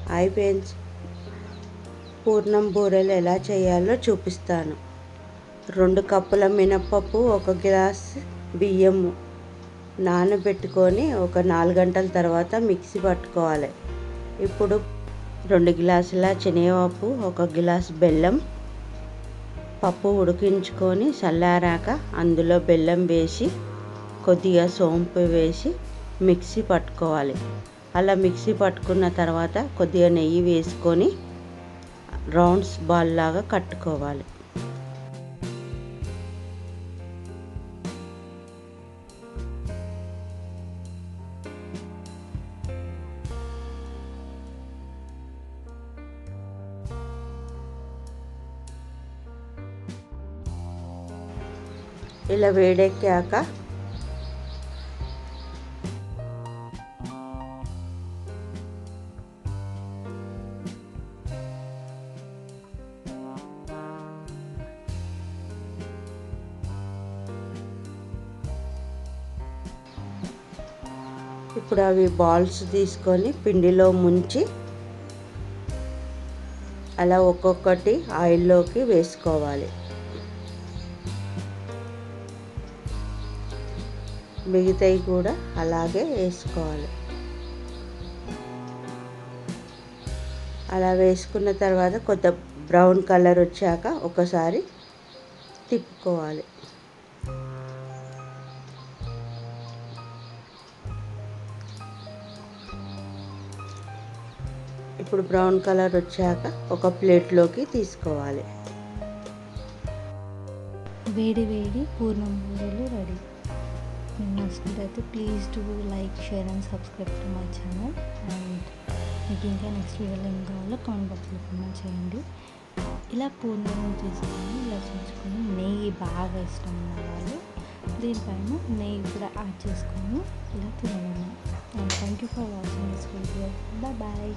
Hi friends, పూర్ణం బూరెలు ఎలా చేయాలో చూపిస్తాను. 2 కప్పుల మినపప్పు, 1 గ్లాస్ బియ్యం నానబెట్టుకొని ఒక 4 గంటల తర్వాత మిక్సీ పట్టుకోవాలి. ఇప్పుడు 2 గ్లాసుల శనగపప్పు, 1 గ్లాస్ బెల్లం, పప్పు ఉడికించుకొని చల్లారాక అందులో బెల్లం వేసి కొద్దిగా సోంపు వేసి మిక్సీ పట్టుకోవాలి. అలా మిక్సీ పట్టుకున్న తర్వాత కొద్దిగా నెయ్యి వేసుకొని రౌండ్స్ బాల్ లాగా కట్టుకోవాలి. ఇలా వేడెక్కాక ఇప్పుడు అవి బాల్స్ తీసుకొని పిండిలో ముంచి అలా ఒక్కొక్కటి ఆయిల్లోకి వేసుకోవాలి. మిగతాయి కూడా అలాగే వేసుకోవాలి. అలా వేసుకున్న తర్వాత కొంత బ్రౌన్ కలర్ వచ్చాక ఒకసారి తిప్పుకోవాలి. ఇప్పుడు బ్రౌన్ కలర్ వచ్చాక ఒక ప్లేట్లోకి తీసుకోవాలి. వేడి వేడి పూర్ణం బూరెలు రెడీ. మీకు నచ్చినట్లయితే please do like, share and subscribe to my channel. And మీకు ఇంకా నెక్స్ట్ వీడియోలో ఏం కావాలో కామెంట్ బాక్స్లో కామెంట్ చేయండి. ఇలా పూర్ణం తీసుకొని ఇలా చేసుకొని నెయ్యి బాగా ఇష్టం ఉన్న వాళ్ళు దీనిపైన నెయ్యి కూడా యాడ్ చేసుకొని ఇలా తినగలను. And thank you for watching this video. Bye.